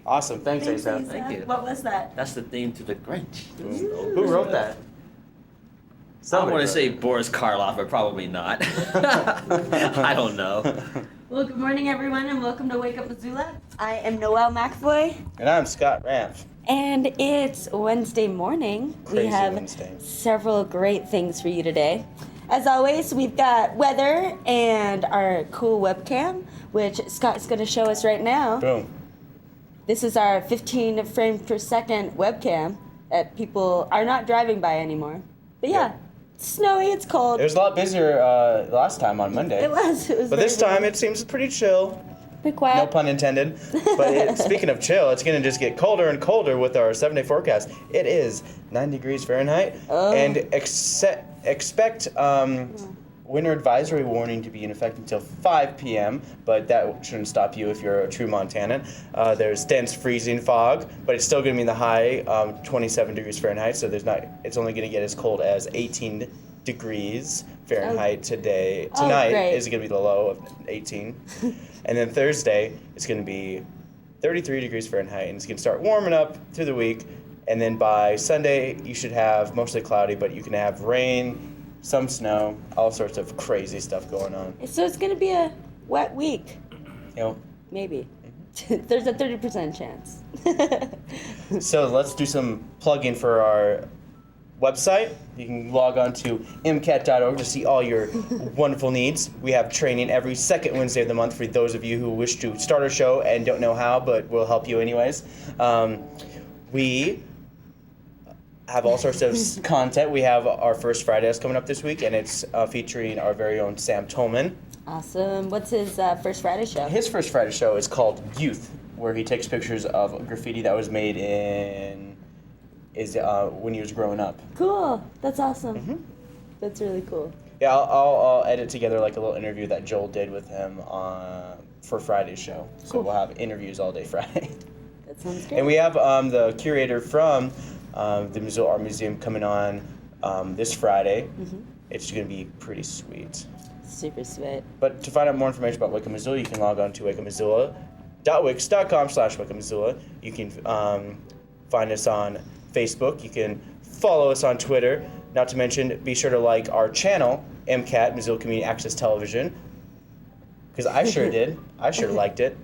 Awesome. Thanks, Asa. Thank you. What was that? That's the theme to the Grinch. Who wrote that? I want to say Boris Karloff, but probably not. I don't know. Well, good morning, everyone, and welcome to Wake Up Missoula. I am Noelle McAvoy. And I'm Scott Ranf. And it's Wednesday morning. Crazy we have Wednesday. several great things for you today. As always, we've got weather and our cool webcam, which Scott's going to show us right now. Boom. This is our 15 frame per second webcam that people are not driving by anymore. But yeah, it's snowy, it's cold. It was a lot busier last time on Monday. It was But this time it seems pretty chill. pretty quiet. No pun intended. But speaking of chill, it's going to just get colder and colder with our 7-day forecast. It is 9 degrees Fahrenheit. Oh. And expect winter advisory warning to be in effect until 5 p.m., but that shouldn't stop you if you're a true Montanan. There's dense freezing fog, but it's still going to be in the high 27 degrees Fahrenheit, so it's only going to get as cold as 18 degrees Fahrenheit today. Tonight is going to be the low of 18. And then Thursday, it's going to be 33 degrees Fahrenheit, and it's going to start warming up through the week. And then by Sunday, you should have mostly cloudy, but you can have rain, some snow, all sorts of crazy stuff going on. So it's going to be a wet week. Maybe. There's a 30% chance. So let's do some plugging for our website. You can log on to mcat.org to see all your wonderful needs. We have training every second Wednesday of the month for those of you who wish to start a show and don't know how, but we'll help you anyways. We have all sorts of content. We have our first Friday that's coming up this week, and it's featuring our very own Sam Tolman. Awesome. What's his First Friday show? His first Friday show is called Youth, where he takes pictures of graffiti that was made when he was growing up. Cool. That's awesome. Mm-hmm. That's really cool. Yeah, I'll edit together like a little interview that Joel did with him for Friday's show. So Cool. we'll have interviews all day Friday. That sounds great. And we have the curator from the Missoula Art Museum coming on this Friday. Mm-hmm. It's going to be pretty sweet. Super sweet. But to find out more information about Wake Up Missoula, you can log on to wakeupmissoula.wix.com/wakeupmissoula. You can find us on Facebook. You can follow us on Twitter. Not to mention, be sure to like our channel, MCAT, Missoula Community Access Television, because I sure did. I sure liked it.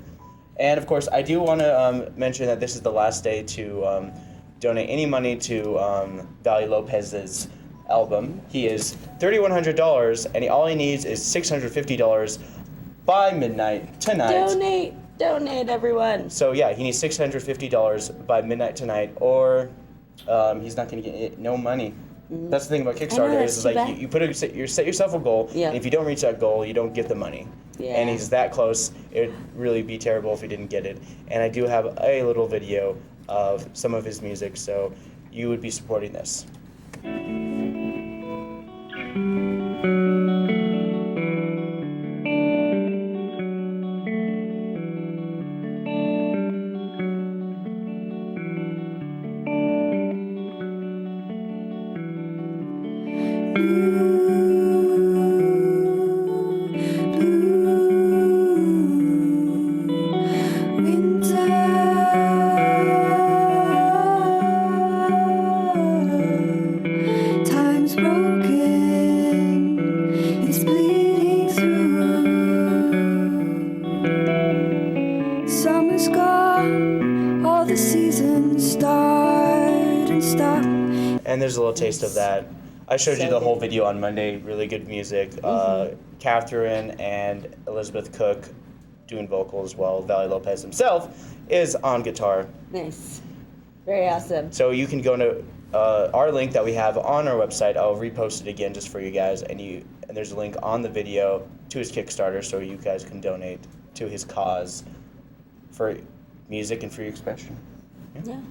And of course, I do want to mention that this is the last day to donate any money to Valley Lopez's album. He is $3,100, and all he needs is $650 by midnight tonight. Donate, everyone. So yeah, he needs $650 by midnight tonight, or he's not going to get no money. Mm-hmm. That's the thing about Kickstarter is like you set yourself a goal, and if you don't reach that goal, you don't get the money. Yeah. And he's that close. It'd really be terrible if he didn't get it. And I do have a little video of some of his music, so you would be supporting this. And there's a little taste of that. I showed you the whole video on Monday. Really good music. Catherine and Elizabeth Cook doing vocals, while Valley Lopez himself is on guitar. Nice. Very awesome. So you can go to our link that we have on our website. I'll repost it again just for you guys. And there's a link on the video to his Kickstarter, so you guys can donate to his cause for music and free expression. Yeah.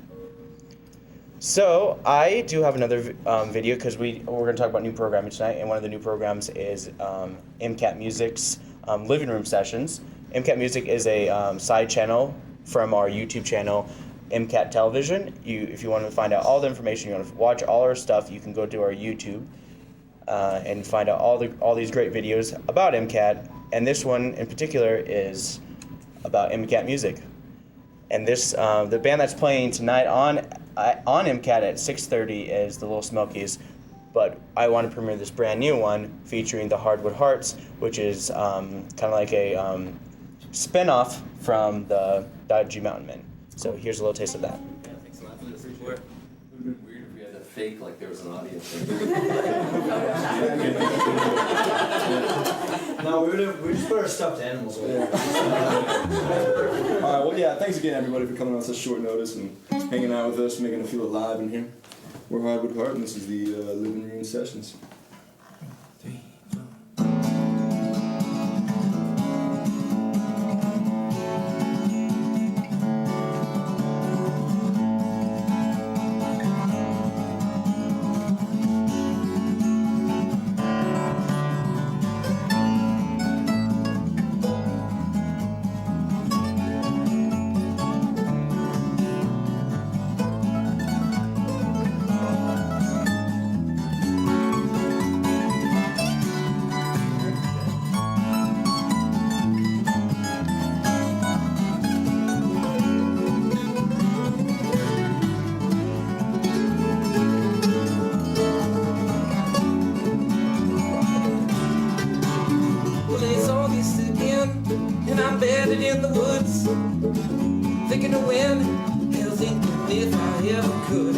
So I do have another video because we're going to talk about new programming tonight, and one of the new programs is MCAT Music's living room sessions. MCAT Music is a side channel from our YouTube channel, MCAT Television. If you want to find out all the information, you want to watch all our stuff, you can go to our YouTube and find out all these great videos about MCAT. And this one in particular is about MCAT Music. And this the band that's playing tonight on MCAT at 6:30 is the Little Smokies. But I want to premiere this brand new one featuring the Hardwood Hearts, which is kind of like a spin-off from the Dodgy Mountain Men. So here's a little taste of that. Yeah, thanks a lot for the support. It would have been weird if we had to fake like there was an audience. No, we just put our stuffed animals away. All right, well, yeah, thanks again, everybody, for coming on such short notice and hanging out with us, making it feel alive in here. We're Hardwood Heart, and this is the Living Room Sessions. Abandoned in the woods, thinking of when hell's thinking if I ever could.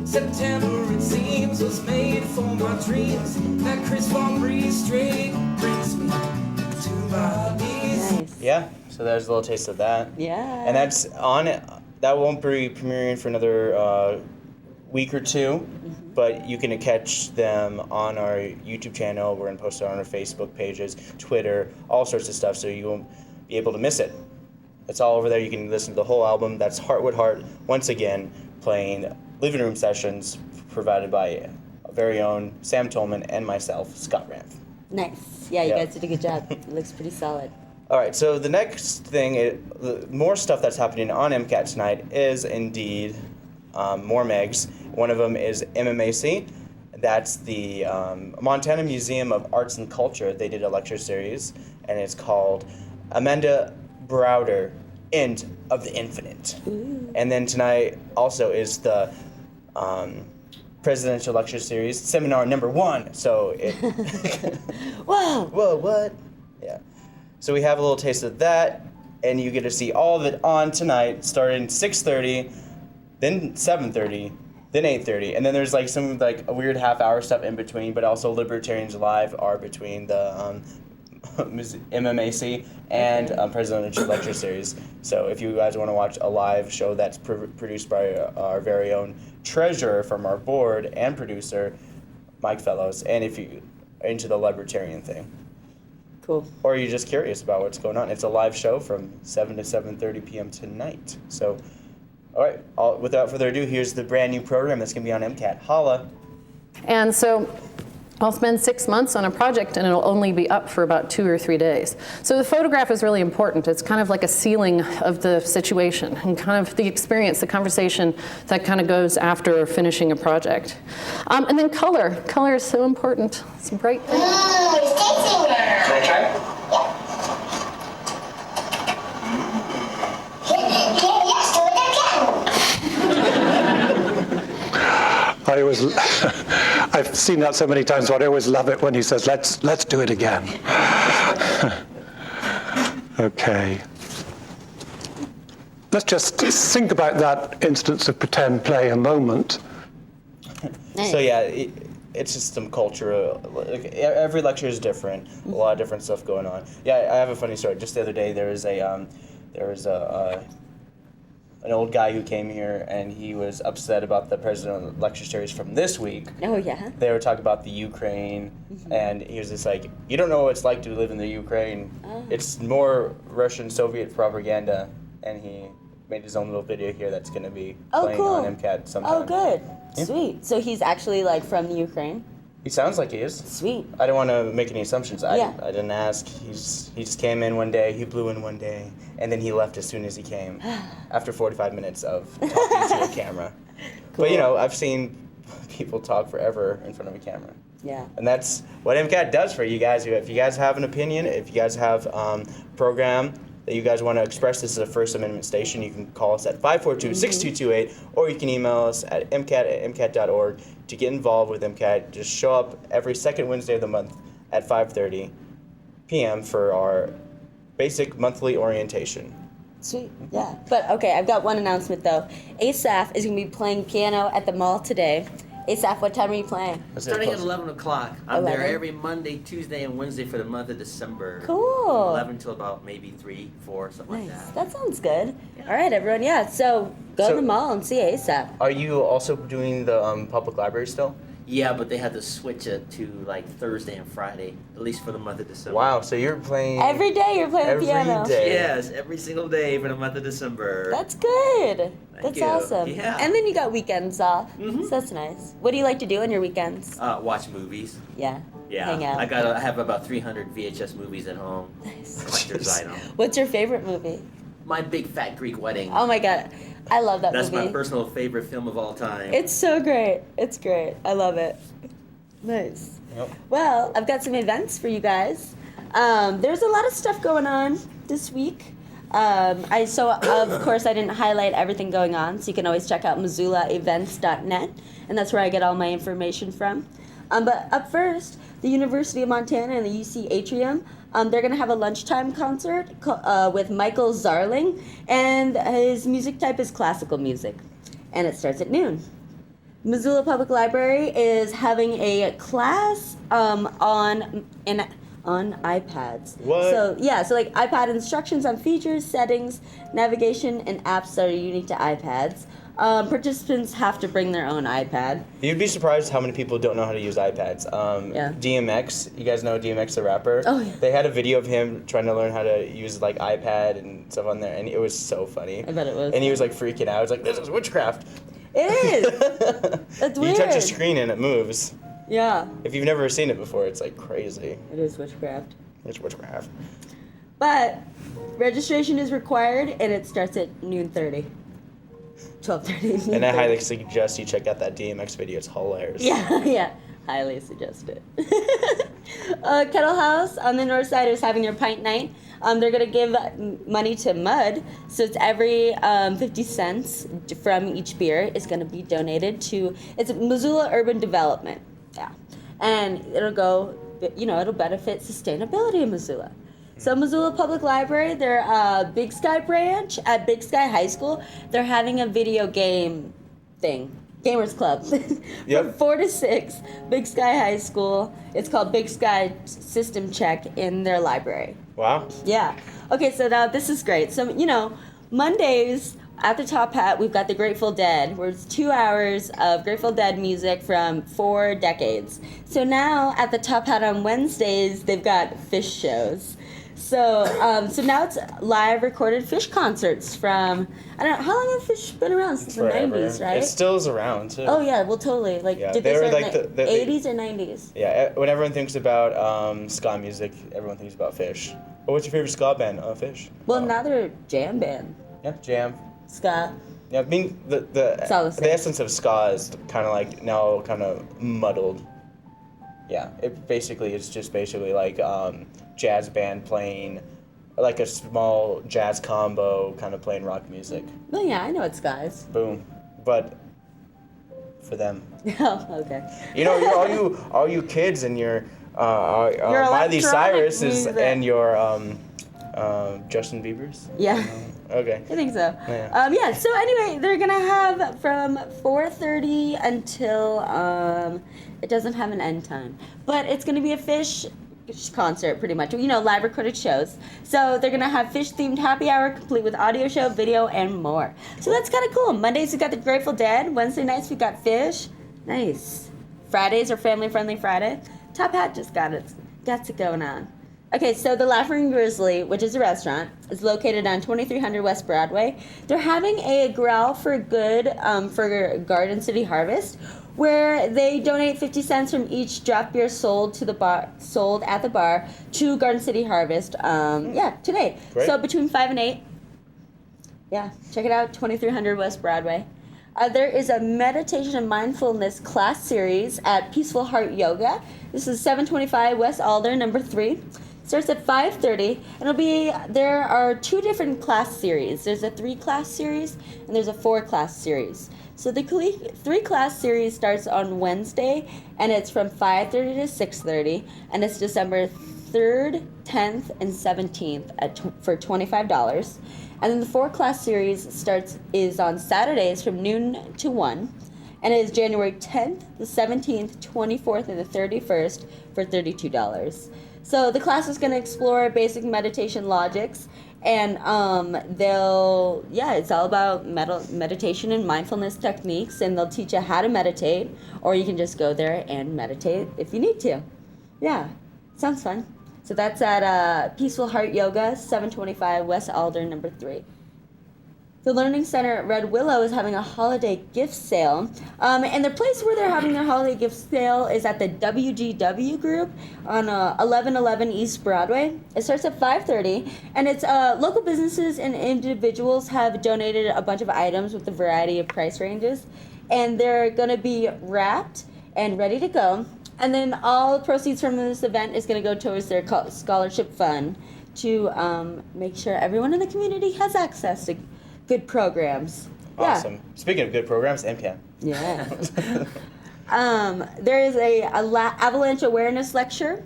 September, it seems, was made for my dreams. That crisp fall breeze straight brings me to my knees. Nice. Yeah, so there's a little taste of that. Yeah. And that's on it. That won't be premiering for another week or two, but you can catch them on our YouTube channel. We're going to post it on our Facebook pages, Twitter, all sorts of stuff, so you won't be able to miss it. It's all over there. You can listen to the whole album. That's Hardwood Heart, once again, playing Living Room Sessions, provided by our very own Sam Tolman and myself, Scott Ranf. Nice. Yeah, you Yeah. guys did a good job. It looks pretty solid. All right, so the next thing, more stuff that's happening on MCAT tonight is indeed more Megs. One of them is MMAC. That's the Montana Museum of Arts and Culture. They did a lecture series, and it's called Amanda Browder, End of the Infinite. Ooh. And then tonight also is the presidential lecture series, seminar number 1. So it... Whoa! Whoa, what? Yeah. So we have a little taste of that, and you get to see all of it on tonight, starting 6:30, then 7:30, then 8:30, and then there's like some like a weird half-hour stuff in between, but also Libertarians Live are between the MMAC and presidential lecture series. So if you guys want to watch a live show that's produced by our very own treasurer from our board and producer, Mike Fellows, and if you are into the libertarian thing. Cool. Or you're just curious about what's going on. It's a live show from 7 to 7:30 p.m. tonight. So, all right, without further ado, here's the brand new program that's going to be on MCAT. Holla. And so I'll spend 6 months on a project and it'll only be up for about 2 or 3 days. So the photograph is really important. It's kind of like a sealing of the situation and kind of the experience, the conversation that kind of goes after finishing a project. And then color. Color is so important. It's a bright thing. Can I try? Yes, do it again. I always, I've seen that so many times, but I always love it when he says, let's do it again. Okay. Let's just think about that instance of pretend play a moment. Nice. So yeah, it's just some culture. Like, every lecture is different. A lot of different stuff going on. Yeah, I have a funny story. Just the other day, there was an old guy who came here, and he was upset about the presidential lecture series from this week. Oh, yeah? They were talking about the Ukraine, and he was just like, you don't know what it's like to live in the Ukraine. Oh. It's more Russian Soviet propaganda, and he made his own little video here that's going to be playing cool. on MCAT sometime. Oh, good. Yeah. Sweet. So he's actually like from the Ukraine? He sounds like he is. Sweet. I don't want to make any assumptions. Yeah. I didn't ask. He just came in one day, he blew in one day, and then he left as soon as he came, after 45 minutes of talking to a camera. Cool. But, you know, I've seen people talk forever in front of a camera. Yeah. And that's what MCAT does for you guys. If you guys have an opinion, if you guys have a program that you guys want to express. This is a First Amendment station. You can call us at 542-6228, or you can email us at mcat@mcat.org to get involved with MCAT. Just show up every second Wednesday of the month at 5:30 p.m. for our basic monthly orientation. Sweet, yeah. But okay, I've got one announcement though. ASAF is going to be playing piano at the mall today. ASAF, what time are you playing? Starting at 11 o'clock. I'm 11? there every Monday, Tuesday, and Wednesday for the month of December. Cool. 11 till about maybe 3, 4, something Nice. like that. That sounds good. All right, everyone. Yeah, so go to the mall and see ASAP. Are you also doing the public library still? Yeah, but they had to switch it to like Thursday and Friday, at least for the month of December. Wow, so you're playing Every day you're playing every piano. day. Yes, every single day for the month of December. That's good. That's you. awesome. Yeah. And then you got weekends off. So that's nice. What do you like to do on your weekends? Watch movies. Yeah. Yeah, Hang out. I have about 300 VHS movies at home. Nice. Collector's item. What's your favorite movie? My Big Fat Greek Wedding. Oh my god. I love that That's movie. my personal favorite film of all time. It's so great. It's great. I love it. Nice. Yep. Well, I've got some events for you guys. There's a lot of stuff going on this week. Of course, I didn't highlight everything going on, so you can always check out MissoulaEvents.net, and that's where I get all my information from. But up first, the University of Montana and the UC Atrium, they're going to have a lunchtime concert with Michael Zarling, and his music type is classical music, and it starts at noon. Missoula Public Library is having a class on iPads. What? So like iPad instructions on features, settings, navigation, and apps that are unique to iPads. Participants have to bring their own iPad. You'd be surprised how many people don't know how to use iPads. Yeah. DMX, you guys know DMX the rapper? Oh, yeah. They had a video of him trying to learn how to use like iPad and stuff on there, and it was so funny. I bet it was. And he was like freaking out. He was like, "This is witchcraft." It is. That's weird. You touch a screen and it moves. Yeah, If you've never seen it before, it's like crazy. it is witchcraft. It's witchcraft. But registration is required, and it starts at noon 30. 12:30. And I highly suggest you check out that DMX video. It's hilarious. Yeah. Highly suggest it. Kettle House on the north side is having their pint night. They're going to give money to Mud, so it's every 50 cents from each beer is going to be donated to, it's Missoula Urban Development. Yeah. And it'll go, it'll benefit sustainability in Missoula. So Missoula Public Library, their Big Sky branch at Big Sky High School, they're having a video game thing. Gamers Club. Yep. From 4 to 6, Big Sky High School. It's called Big Sky System Check in their library. Wow. Yeah. Okay, so now this is great. So, Mondays at the Top Hat, we've got the Grateful Dead, where it's 2 hours of Grateful Dead music from 4 decades. So now at the Top Hat on Wednesdays, they've got fish shows. So now it's live recorded fish concerts from, I don't know, how long have fish been around? Since Forever. the 90s, right? It still is around too. Oh yeah, well totally. Like, Yeah, did they they were start like in the 80s or 90s? Yeah, when everyone thinks about ska music, everyone thinks about Fish. But what's your favorite ska band? Fish. Well, now they're a jam band. Yeah, Jam. Ska. Yeah, I mean It's all the same. the essence of ska is kind of like now kind of muddled. Yeah, it's just basically like jazz band playing, like a small jazz combo kind of playing rock music. Oh yeah, I know it's guys. Boom, but for them. Oh, okay. All you kids and your Your Miley electronic Cyrus music. and your Justin Bieber's. Yeah. Okay. I think so. Yeah. So anyway, they're gonna have from 4:30 until it doesn't have an end time, but it's gonna be a fish concert pretty much. Live recorded shows. So they're gonna have fish themed happy hour complete with audio show, video, and more. So that's kind of cool. Mondays we got the Grateful Dead. Wednesday nights we got fish. Nice. Fridays are family friendly Friday. Top Hat just got it going on. Okay, so the Laughing Grizzly, which is a restaurant, is located on 2300 West Broadway. They're having a Growl for Good for Garden City Harvest, where they donate 50 cents from each draft beer sold at the bar to Garden City Harvest. Today. Great. So between 5 and 8. Yeah, check it out, 2300 West Broadway. There is a meditation and mindfulness class series at Peaceful Heart Yoga. This is 725 West Alder, number 3. Starts at 5:30, and there are 2 different class series. There's a 3-class series, and there's a 4-class series. So the 3-class series starts on Wednesday, and it's from 5:30 to 6:30, and it's December 3rd, 10th, and 17th for $25. And then the 4-class series is on Saturdays from noon to 1, and it is January 10th, the 17th, 24th, and the 31st for $32. So the class is going to explore basic meditation logics, and it's all about meditation and mindfulness techniques, and they'll teach you how to meditate, or you can just go there and meditate if you need to. Yeah, sounds fun. So that's at Peaceful Heart Yoga, 725 West Alder, number 3. The Learning Center at Red Willow is having a holiday gift sale. And the place where they're having their holiday gift sale is at the WGW group on 1111 East Broadway. It starts at 5:30, and it's local businesses and individuals have donated a bunch of items with a variety of price ranges, and they're going to be wrapped and ready to go. And then all proceeds from this event is going to go towards their scholarship fund to make sure everyone in the community has access to good programs. Awesome. Yeah. Speaking of good programs, MCAT. Yeah. There is a avalanche awareness lecture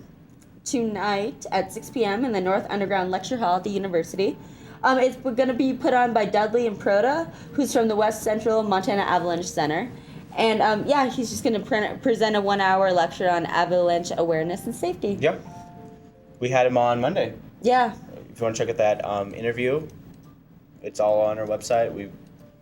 tonight at 6 p.m. in the North Underground Lecture Hall at the university. It's going to be put on by Dudley and Proda, who's from the West Central Montana Avalanche Center. And he's just going to present a 1-hour lecture on avalanche awareness and safety. Yep. We had him on Monday. Yeah. If you want to check out that interview, it's all on our website. We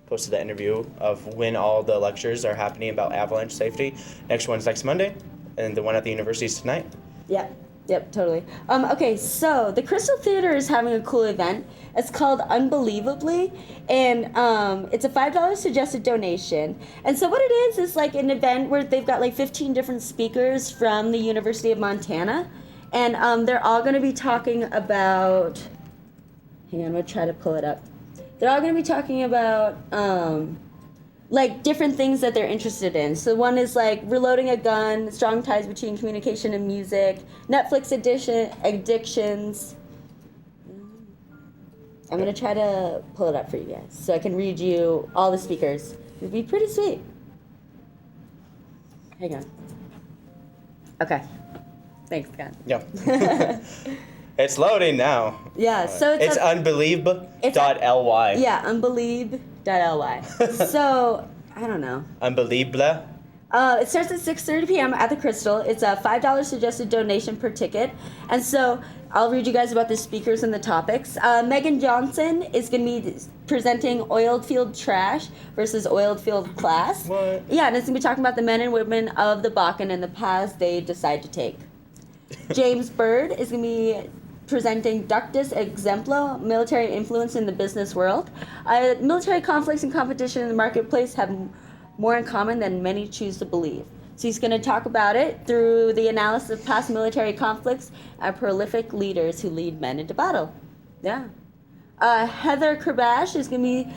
posted the interview of when all the lectures are happening about avalanche safety. Next one's next Monday, and the one at the university is tonight. Yeah. Yep, totally. Okay, so the Crystal Theater is having a cool event. It's called Unbelievably, and it's a $5 suggested donation. And so what it is like an event where they've got like 15 different speakers from the University of Montana, and they're all going to be talking about, hang on, I'm going to try to pull it up. They're all going to be talking about like different things that they're interested in. So one is like reloading a gun, strong ties between communication and music, Netflix addictions. I'm going to try to pull it up for you guys so I can read you all the speakers. It'd be pretty sweet. Hang on. Okay. Thanks, Scott. Yeah. It's loading now. Yeah, so it's unbelieve.ly. Yeah, unbelieve.ly. So, I don't know. Unbelievable. It starts at 6:30 p.m. at the Crystal. It's a $5 suggested donation per ticket. And so I'll read you guys about the speakers and the topics. Megan Johnson is going to be presenting oiled field trash versus oiled field class. What? Yeah, and it's going to be talking about the men and women of the Bakken and the paths they decide to take. James Bird is going to be presenting Ductus Exemplo, military influence in the business world. Military conflicts and competition in the marketplace have more in common than many choose to believe. So he's going to talk about it through the analysis of past military conflicts and prolific leaders who lead men into battle. Yeah. Heather Krabash is going to be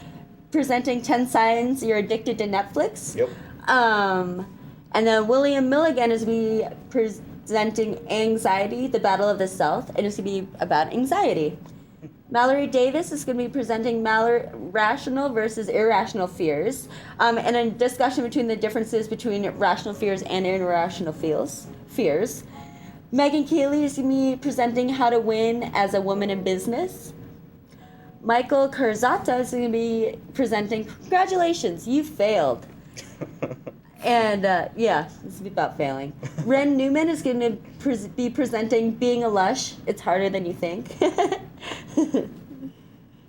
presenting 10 Signs You're Addicted to Netflix. Yep. And then William Milligan is going to be presenting Anxiety, the Battle of the Self, and it's going to be about anxiety. Mallory Davis is going to be presenting rational versus irrational fears, and a discussion between the differences between rational fears and irrational fears. Megan Keeley is going to be presenting How to Win as a Woman in Business. Michael Curzata is going to be presenting Congratulations, you failed. And this is about failing. Ren Newman is going to be presenting Being a Lush. It's harder than you think.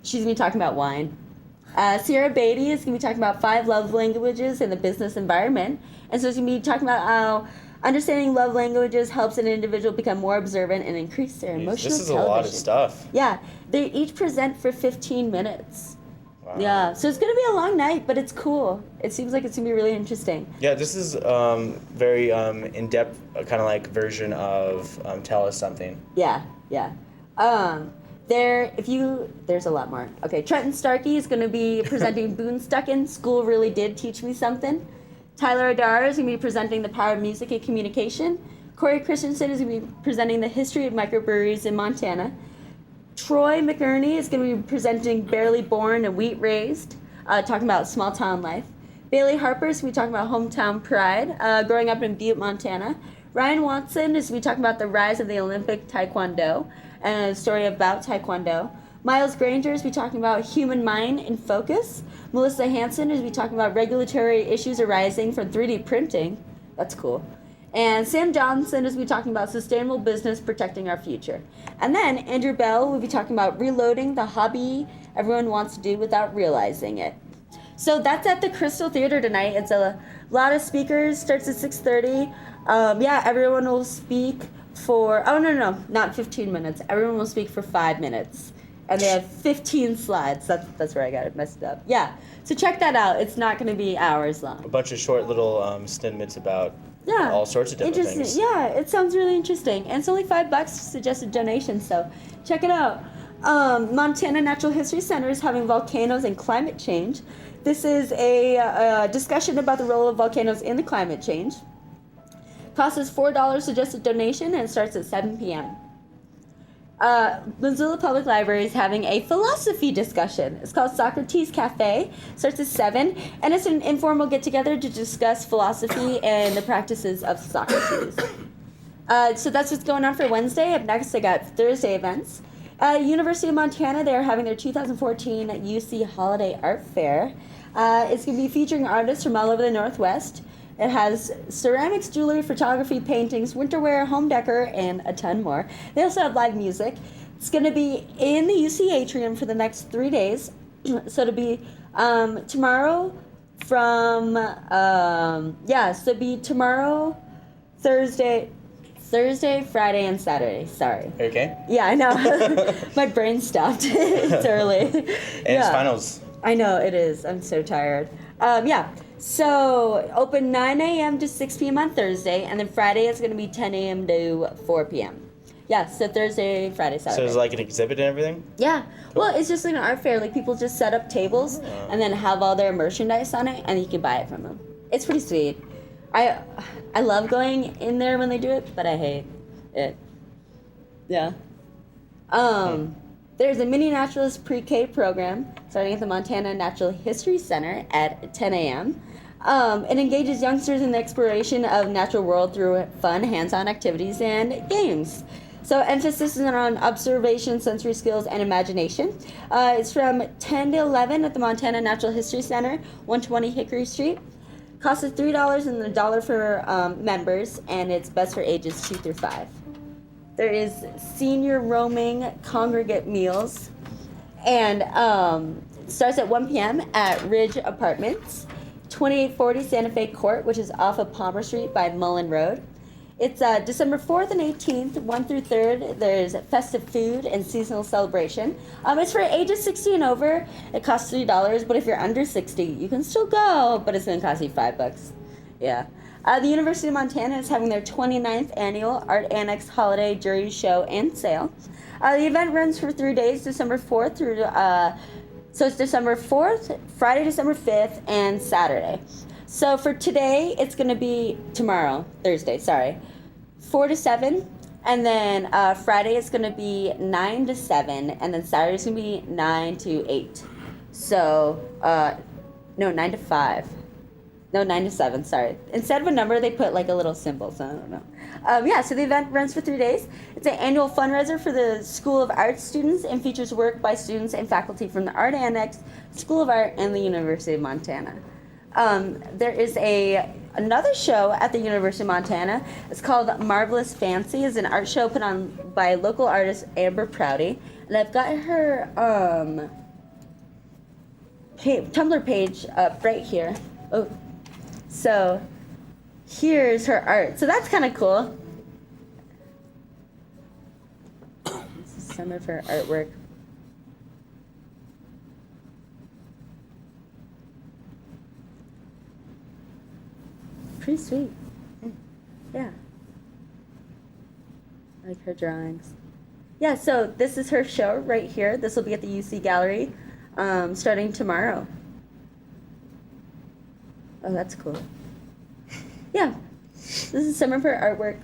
She's going to be talking about wine. Sierra Beatty is going to be talking about 5 love languages in the business environment. And so she's going to be talking about how understanding love languages helps an individual become more observant and increase their emotional This is intelligence. a lot of stuff. Yeah. They each present for 15 minutes. Wow. Yeah, so it's going to be a long night, but it's cool. It seems like it's going to be really interesting. Yeah, this is very in-depth kind of like version of Tell Us Something. Yeah. There's a lot more. Okay, Trenton Starkey is going to be presenting Boonstucken, School Really Did Teach Me Something. Tyler Adar is going to be presenting The Power of Music and Communication. Corey Christensen is going to be presenting the history of microbreweries in Montana. Troy McInerney is going to be presenting Barely Born and Wheat Raised, talking about small town life. Bailey Harper is going to be talking about hometown pride, growing up in Butte, Montana. Ryan Watson is going to be talking about the rise of the Olympic Taekwondo and a story about Taekwondo. Miles Granger is going to be talking about human mind in focus. Melissa Hansen is going to be talking about regulatory issues arising from 3D printing. That's cool. And Sam Johnson is going to be talking about sustainable business protecting our future. And then Andrew Bell will be talking about reloading the hobby everyone wants to do without realizing it. So that's at the Crystal Theater tonight. It's a lot of speakers, starts at 6:30. Everyone will speak for, not 15 minutes. Everyone will speak for 5 minutes. And they have 15 slides. That's where I got it messed up. Yeah, so check that out. It's not going to be hours long. A bunch of short little snippets about all sorts of different things. Yeah, it sounds really interesting. And it's only $5 suggested donation, so check it out. Montana Natural History Center is having volcanoes and climate change. This is a discussion about the role of volcanoes in the climate change. Cost is $4 suggested donation, and it starts at 7 p.m. Missoula Public Library is having a philosophy discussion. It's called Socrates Cafe. Starts at 7, and it's an informal get-together to discuss philosophy and the practices of Socrates. So that's what's going on for Wednesday. Up next, I got Thursday events. University of Montana, they're having their 2014 UC Holiday Art Fair. It's going to be featuring artists from all over the Northwest. It has ceramics, jewelry, photography, paintings, winterwear, home decor, and a ton more. They also have live music. It's going to be in the UC atrium for the next 3 days. So it'll be tomorrow from, Thursday, Friday, and Saturday. Sorry. Okay. Yeah, I know. My brain stopped. It's early. And it's finals. I know, it is. I'm so tired. So open 9 a.m. to 6 p.m. on Thursday, and then Friday it's going to be 10 a.m. to 4 p.m. Yeah, so Thursday, Friday, Saturday. So there's like an exhibit and everything? Yeah. Cool. Well, it's just like an art fair. Like people just set up tables and then have all their merchandise on it, and you can buy it from them. It's pretty sweet. I love going in there when they do it, but I hate it. Yeah. There's a mini naturalist pre-K program starting at the Montana Natural History Center at 10 a.m. It engages youngsters in the exploration of natural world through fun, hands-on activities and games. So emphasis is on observation, sensory skills, and imagination. It's from 10 to 11 at the Montana Natural History Center, 120 Hickory Street. Cost is $3 and $1 for members, and it's best for ages 2 through 5. There is senior roaming congregate meals, and it starts at 1 p.m. at Ridge Apartments, 2840 Santa Fe Court, which is off of Palmer Street by Mullen Road. It's December 4th and 18th, 1 through 3rd. There's festive food and seasonal celebration. It's for ages 60 and over. It costs $3, but if you're under 60, you can still go, but it's going to cost you $5. Yeah. The University of Montana is having their 29th annual Art Annex Holiday Jury Show and Sale. The event runs for 3 days, December 4th through, so it's December 4th, Friday, December 5th, and Saturday. So for today, it's going to be Thursday, 4 to 7, and then Friday it's going to be 9 to 7, and then Saturday's going to be 9 to 8. So, 9 to 5. No, 9 to 7, sorry. Instead of a number, they put like a little symbol, so I don't know. So the event runs for 3 days. It's an annual fundraiser for the School of Art students and features work by students and faculty from the Art Annex, School of Art, and the University of Montana. There is another show at the University of Montana. It's called Marvelous Fancy. It's an art show put on by local artist Amber Prouty. And I've got her Tumblr page up right here. Oh. So here's her art. So that's kind of cool. This is some of her artwork. Pretty sweet. Yeah. I like her drawings. Yeah, so this is her show right here. This will be at the UC Gallery starting tomorrow. Oh, that's cool. Yeah. This is some of her artwork.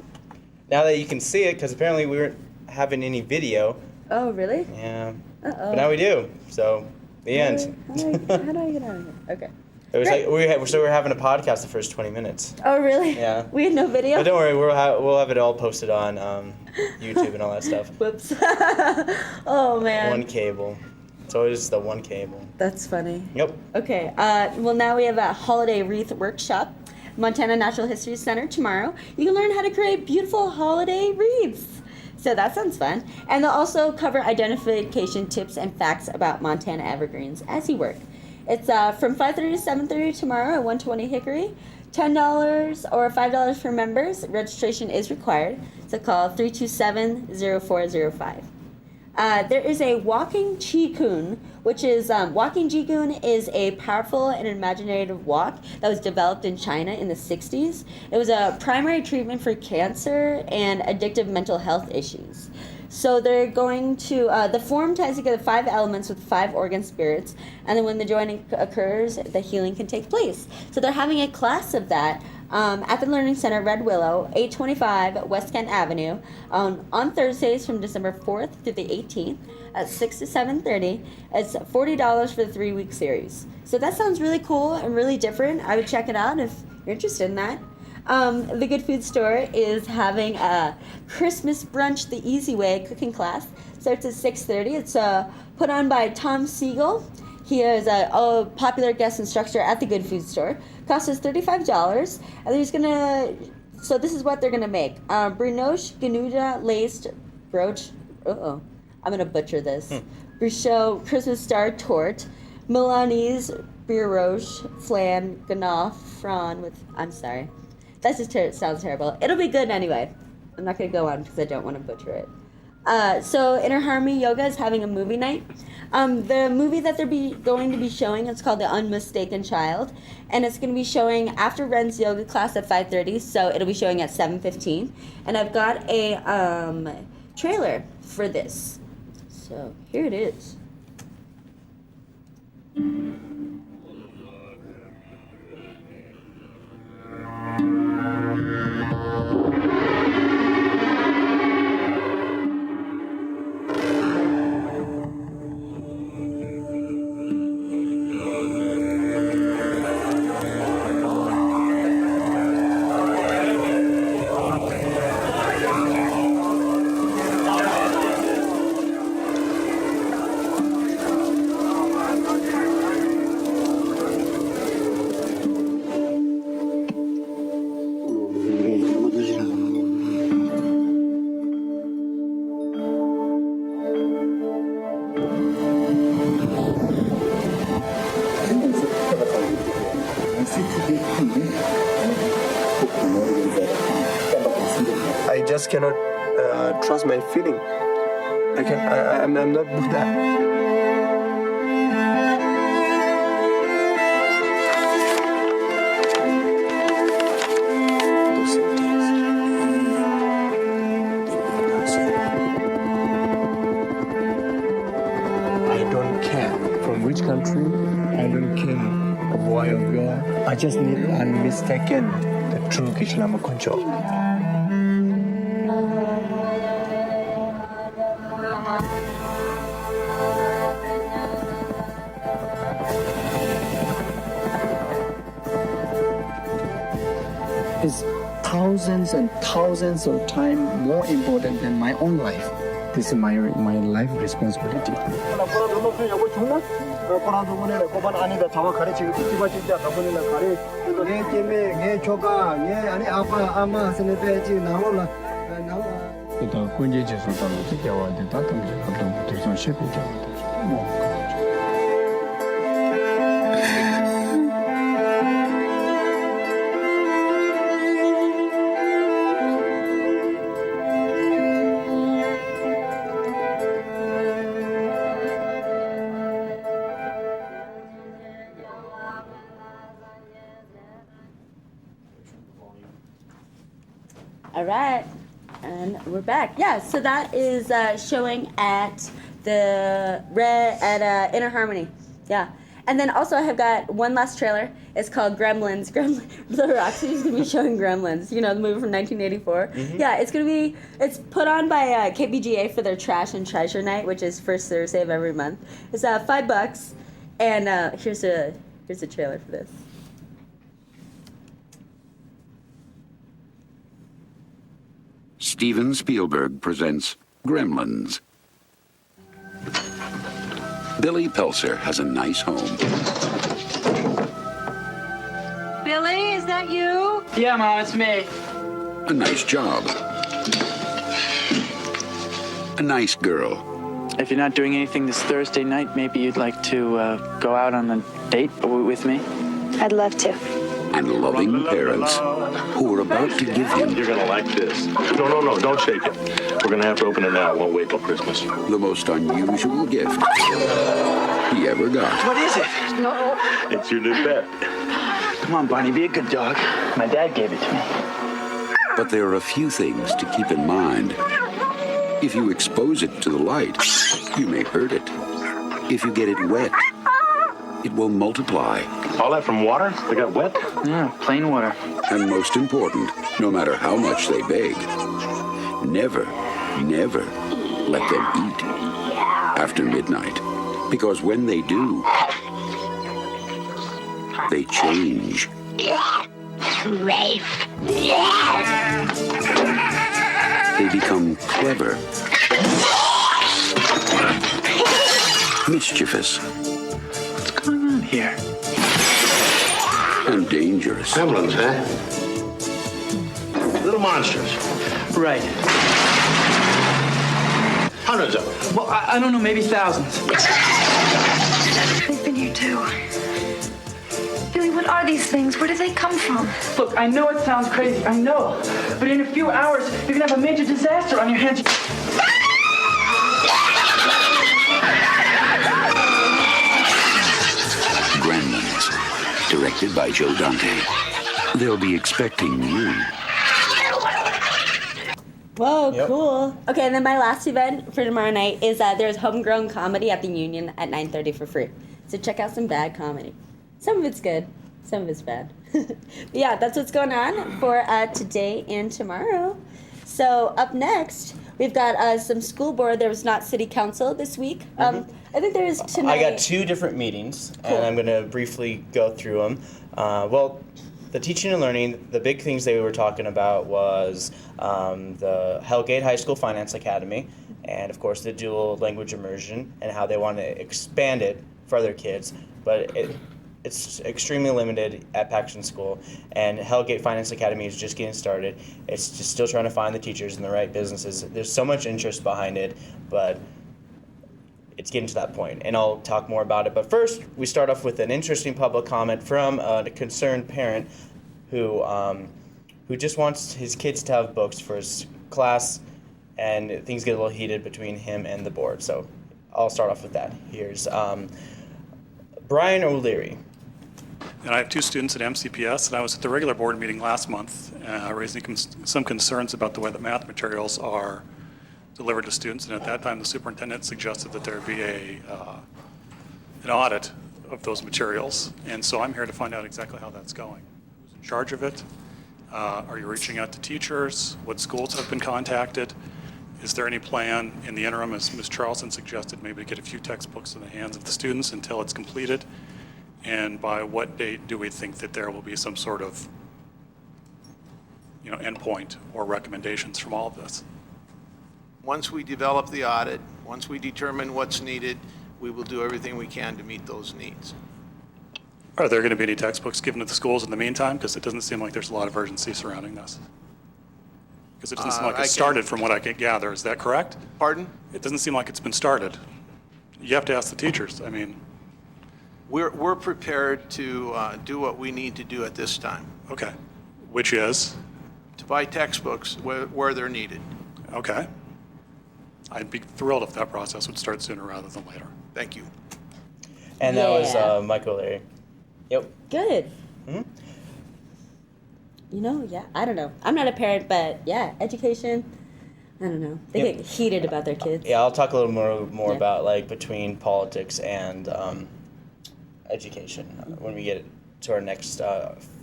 now that you can see it, because apparently we weren't having any video. Oh, really? Yeah. Uh-oh. But now we do. So the end. How do I get out of here? Okay. It was Great. like we're having a podcast the first 20 minutes. Oh, really? Yeah. We had no video? But don't worry, we'll have it all posted on YouTube and all that stuff. Whoops. Oh, man. One cable. It's always the one cable. That's funny. Yep. Okay. Well, now we have a holiday wreath workshop, Montana Natural History Center tomorrow. You can learn how to create beautiful holiday wreaths. So that sounds fun. And they'll also cover identification tips and facts about Montana evergreens as you work. It's from 5:30 to 7:30 tomorrow at 120 Hickory. $10 or $5 for members. Registration is required. So call 327-0405. There is a walking Qigong, which is walking Qigong is a powerful and imaginative walk that was developed in China in the 60s. It was a primary treatment for cancer and addictive mental health issues. So they're going to, the form ties together 5 elements with 5 organ spirits, and then when the joining occurs, the healing can take place. So they're having a class of that at the Learning Center, Red Willow, 825 West Kent Avenue, on Thursdays from December 4th through the 18th at 6 to 7:30. It's $40 for the 3-week series. So that sounds really cool and really different. I would check it out if you're interested in that. The Good Food Store is having a Christmas brunch the easy way cooking class. Starts at 6:30. It's put on by Tom Siegel. He is a popular guest instructor at the Good Food Store. Cost is $35, and he's gonna. So this is what they're gonna make: brioche Gouda laced brooch. I'm gonna butcher this. Brichot Christmas star tort, Milanese brioche flan ganache fran with. I'm sorry. That just sounds terrible. It'll be good anyway. I'm not going to go on because I don't want to butcher it. So Inner Harmony Yoga is having a movie night. The movie that they're going to be showing, it's called The Unmistaken Child. And it's going to be showing after Ren's yoga class at 5:30. So it'll be showing at 7:15. And I've got a trailer for this. So here it is. I just cannot trust my feeling. I'm not Buddha. I don't care from which country. I don't care of why or God. I just need unmistaken the true Kishlama control. Is thousands and thousands of times more important than my own life. This is my life responsibility. All right, and we're back. Yeah, so that is showing at the Inner Harmony. Yeah, And then also I have got one last trailer. It's called Gremlins. The Roxy's going to be showing Gremlins, you know, the movie from 1984. Mm-hmm. Yeah, it's put on by KBGA for their Trash and Treasure Night, which is first Thursday of every month. It's $5, and here's a trailer for this. Steven Spielberg presents Gremlins. Billy Pelser has a nice home. Billy, is that you? Yeah, Mom, it's me. A nice job. A nice girl. If you're not doing anything this Thursday night, maybe you'd like to go out on a date with me? I'd love to. And loving parents who are about to give him... You're gonna like this. No, don't shake it. We're gonna have to open it now. It won't wait till Christmas. The most unusual gift he ever got. What is it? No. It's your new pet. Come on, Barney, be a good dog. My dad gave it to me. But there are a few things to keep in mind. If you expose it to the light, you may hurt it. If you get it wet, it will multiply. All that from water? They got wet? Yeah, plain water. And most important, no matter how much they beg, never let them eat after midnight. Because when they do, they change. Rafe. They become clever, mischievous, What's going on here? and dangerous. Gremlins, huh? Little monsters. Right. Hundreds of them. Well, I don't know, maybe thousands. They've been here too. Billy, what are these things? Where do they come from? Look, I know it sounds crazy, I know. But in a few hours, you're gonna have a major disaster on your hands. Gremlins, directed by Joe Dante. They'll be expecting you. Whoa, Yep. cool. Okay, and then my last event for tomorrow night is there's homegrown comedy at the Union at 9:30 for free. So check out some bad comedy. Some of it's good, some of it's bad. But yeah, that's what's going on for today and tomorrow. So up next, we've got some school board. There was not city council this week. I think there is tonight. I got 2 different meetings, Cool. and I'm going to briefly go through them. Well, the teaching and learning, the big things they were talking about was the Hellgate High School Finance Academy, and of course the dual language immersion, and how they want to expand it for other kids. But it's extremely limited at Paxton School, and Hellgate Finance Academy is just getting started. It's just still trying to find the teachers and the right businesses. There's so much interest behind it, but it's getting to that point, and I'll talk more about it. But first, we start off with an interesting public comment from a concerned parent who just wants his kids to have books for his class, and things get a little heated between him and the board. So I'll start off with that. Here's Brian O'Leary. And I have 2 students at MCPS, and I was at the regular board meeting last month raising some concerns about the way that math materials are delivered to students, and at that time the superintendent suggested that there be an audit of those materials, and so I'm here to find out exactly how that's going. Who's in charge of it? Are you reaching out to teachers? What schools have been contacted? Is there any plan in the interim, as Ms. Charlson suggested, maybe to get a few textbooks in the hands of the students until it's completed? And by what date do we think that there will be some sort of, endpoint or recommendations from all of this? Once we develop the audit, once we determine what's needed, we will do everything we can to meet those needs. Are there going to be any textbooks given to the schools in the meantime? Because it doesn't seem like there's a lot of urgency surrounding this. Because it doesn't seem like it started from what I can gather. Is that correct? Pardon? It doesn't seem like it's been started. You have to ask the teachers. I mean, We're prepared to do what we need to do at this time. Okay. Which is? To buy textbooks where they're needed. Okay. I'd be thrilled if that process would start sooner rather than later. Thank you. And that was Michael O'Leary. Yep. Good. Hmm? Yeah, I don't know. I'm not a parent, but yeah, education, I don't know. They get heated about their kids. Yeah, I'll talk a little more about between politics and education when we get to our next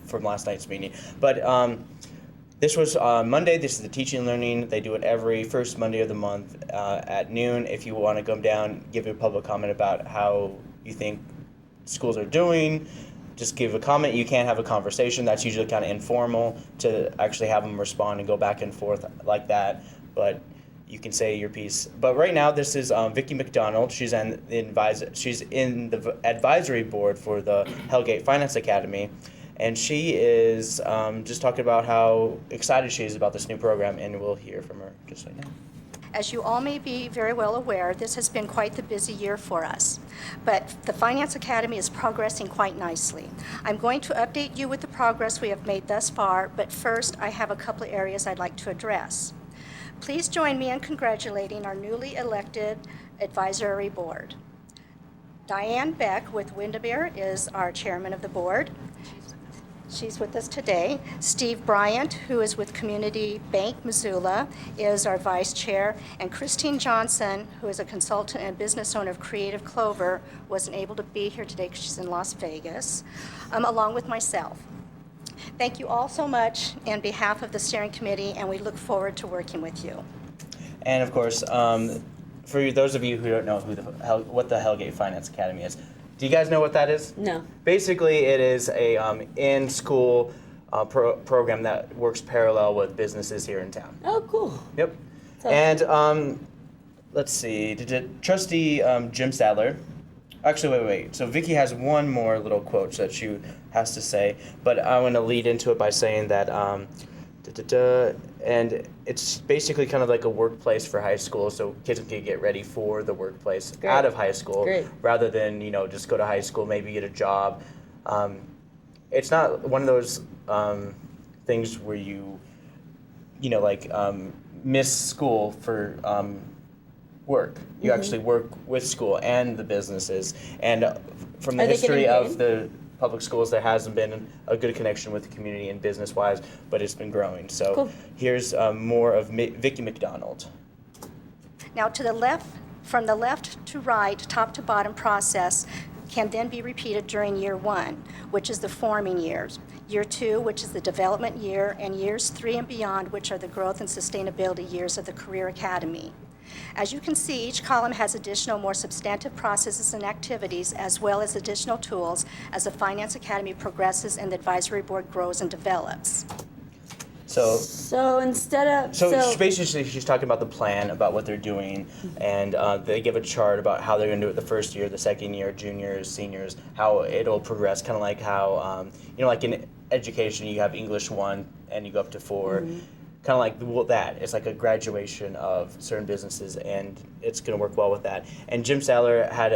from last night's meeting. But this was Monday. This is the Teaching and Learning. They do it every first Monday of the month at noon. If you want to come down, give a public comment about how you think schools are doing, just give a comment. You can't have a conversation. That's usually kind of informal to actually have them respond and go back and forth like that. But you can say your piece. But right now, this is Vicki McDonald. She's in the advisory board for the Hellgate Finance Academy. And she is just talking about how excited she is about this new program, and we'll hear from her just right now. As you all may be very well aware, this has been quite the busy year for us, but the Finance Academy is progressing quite nicely. I'm going to update you with the progress we have made thus far, but first I have a couple of areas I'd like to address. Please join me in congratulating our newly elected advisory board. Diane Beck with Windermere is our chairman of the board. She's with us today. Steve Bryant, who is with Community Bank Missoula, is our vice chair. And Christine Johnson, who is a consultant and business owner of Creative Clover, wasn't able to be here today because she's in Las Vegas, along with myself. Thank you all so much on behalf of the steering committee, and we look forward to working with you. And of course, for those of you who don't know what the Hellgate Finance Academy is, do you guys know what that is? No. Basically, it is a in-school program that works parallel with businesses here in town. Oh, cool. Yep. And let's see, Trustee Jim Sadler. Actually, wait. So Vicki has one more little quote that she has to say, but I'm going to lead into it by saying that, and it's basically kind of like a workplace for high school, so kids can get ready for the workplace out of high school, rather than just go to high school, maybe get a job. It's not one of those things where you miss school for work. You actually work with school and the businesses. And from the history of the public schools, there hasn't been a good connection with the community and business-wise, but it's been growing. So here's more of Vicki McDonald. Now to the left, from the left to right, top to bottom process can then be repeated during year 1, which is the forming years. Year 2, which is the development year, and years 3 and beyond, which are the growth and sustainability years of the Career Academy. As you can see, each column has additional, more substantive processes and activities, as well as additional tools as the Finance Academy progresses and the advisory board grows and develops. So instead of... So basically she's talking about the plan, about what they're doing, and they give a chart about how they're going to do it the first year, the second year, juniors, seniors, how it'll progress, kind of like how, like in education you have English 1 and you go up to 4. Kind of like that. It's like a graduation of certain businesses, and it's going to work well with that. And Jim Sadler had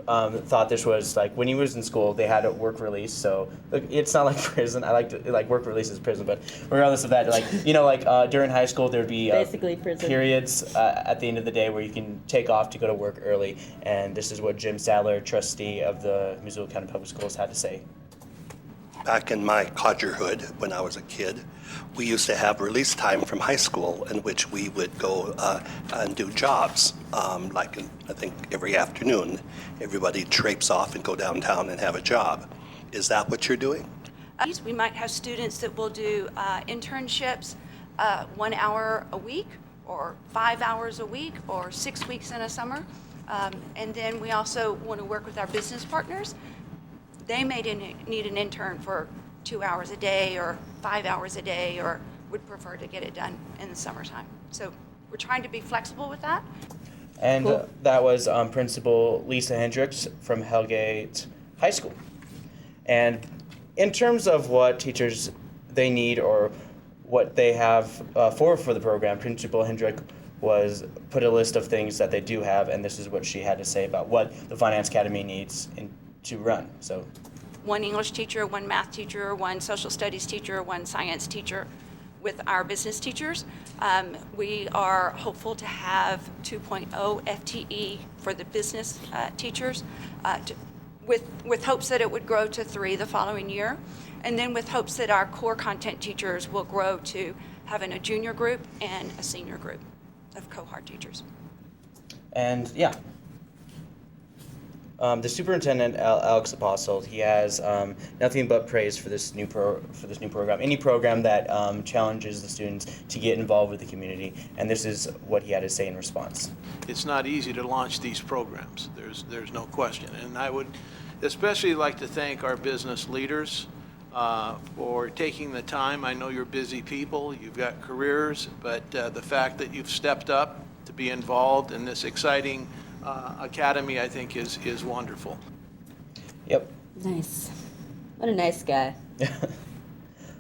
thought this was like when he was in school, they had a work release. So look, it's not like prison. I like work release is prison, but regardless of that, during high school there'd be basically prison periods at the end of the day where you can take off to go to work early. And this is what Jim Sadler, trustee of the Missoula County Public Schools, had to say. Back in my codgerhood, when I was a kid, we used to have release time from high school in which we would go and do jobs. I think every afternoon, everybody traipse off and go downtown and have a job. Is that what you're doing? We might have students that will do internships 1 hour a week, or 5 hours a week, or 6 weeks in a summer. And then we also want to work with our business partners. They may need an intern for 2 hours a day or 5 hours a day, or would prefer to get it done in the summertime. So we're trying to be flexible with that. And that was Principal Lisa Hendricks from Hellgate High School. And in terms of what teachers they need or what they have for the program, Principal Hendricks put a list of things that they do have, and this is what she had to say about what the Finance Academy needs to run. So, 1 English teacher, 1 math teacher, 1 social studies teacher, 1 science teacher with our business teachers. We are hopeful to have 2.0 FTE for the business teachers, with hopes that it would grow to 3 the following year, and then with hopes that our core content teachers will grow to having a junior group and a senior group of cohort teachers. And yeah. The superintendent, Alex Apostle, he has nothing but praise for this new program. Any program that challenges the students to get involved with the community, and this is what he had to say in response. It's not easy to launch these programs. There's no question, and I would especially like to thank our business leaders for taking the time. I know you're busy people, you've got careers, but the fact that you've stepped up to be involved in this exciting academy, I think, is wonderful. Yep. Nice. What a nice guy.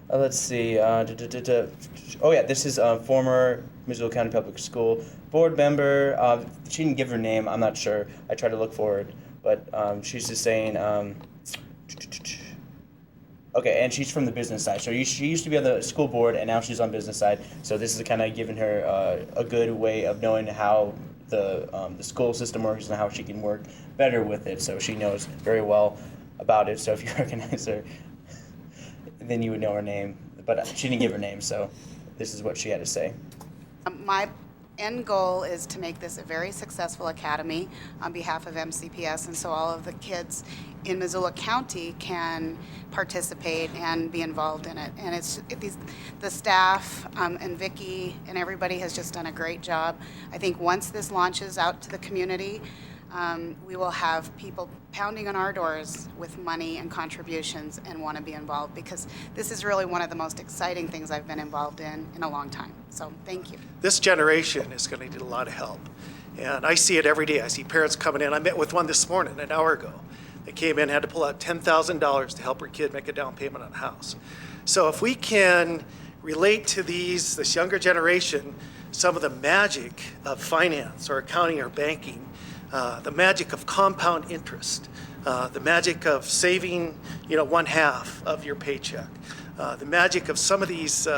Let's see. Oh yeah, this is former Missoula County Public School board member. She didn't give her name. I'm not sure. I tried to look for it, but she's just saying. Okay, and she's from the business side. So she used to be on the school board, and now she's on business side. So this is kind of giving her a good way of knowing how the school system works and how she can work better with it. So she knows very well about it. So if you recognize her, then you would know her name. But she didn't give her name, so this is what she had to say. My end goal is to make this a very successful academy on behalf of MCPS, and so all of the kids in Missoula County can participate and be involved in it. And the staff and Vicki and everybody has just done a great job. I think once this launches out to the community, we will have people pounding on our doors with money and contributions and want to be involved, because this is really one of the most exciting things I've been involved in a long time. So thank you. This generation is going to need a lot of help. And I see it every day. I see parents coming in. I met with one this morning, an hour ago. They came in, had to pull out $10,000 to help her kid make a down payment on a house. So if we can relate to this younger generation, some of the magic of finance or accounting or banking, the magic of compound interest, the magic of saving, one half of your paycheck, the magic of some of these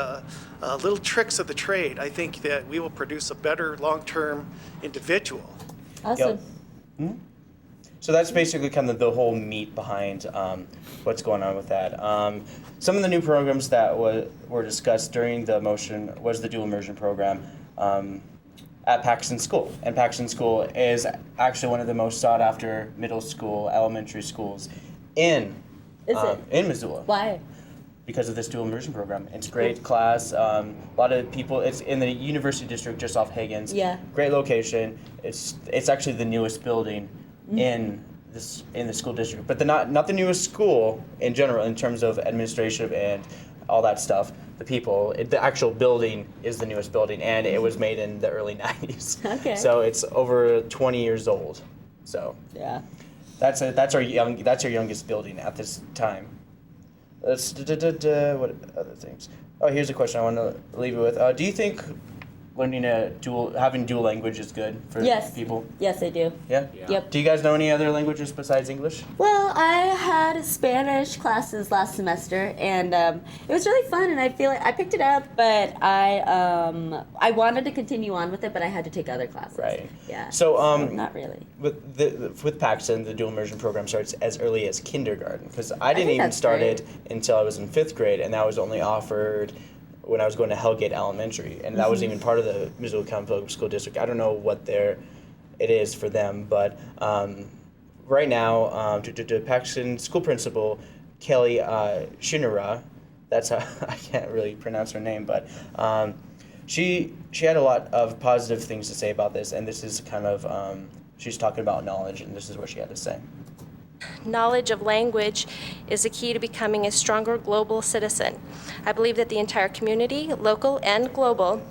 little tricks of the trade, I think that we will produce a better long-term individual. Awesome. Yep. Mm-hmm. So that's basically kind of the whole meat behind what's going on with that. Some of the new programs that were discussed during the motion was the dual immersion program at Paxton School. And Paxton School is actually one of the most sought after middle school, elementary schools in Missoula. Why? Because of this dual immersion program. It's a great class. A lot of people, it's in the University District just off Higgins. Yeah. Great location. It's actually the newest building in the school district, but not the newest school in general in terms of administration and all that stuff. The actual building is the newest building, and it was made in the early 90s. Okay. So it's over 20 years old. So yeah, that's our youngest building at this time. What other things? Oh, here's a question I want to leave you with. Do you think having dual language is good for people? Yes, I do. Yeah? Yep. Do you guys know any other languages besides English? Well, I had Spanish classes last semester, and it was really fun, and I feel like I picked it up, but I wanted to continue on with it, but I had to take other classes. Right. Yeah. So not really. With Paxton, the dual immersion program starts as early as kindergarten, because I didn't even start it until I was in 5th grade, and that was only offered when I was going to Hellgate Elementary, and that wasn't even part of the Missoula County Public School District. I don't know what it is for them, but right now, Paxton School Principal Kelly Shinura, that's how I can't really pronounce her name, but she had a lot of positive things to say about this, and this is kind of she's talking about knowledge, and this is what she had to say. Knowledge of language is a key to becoming a stronger global citizen. I believe that the entire community, local and global,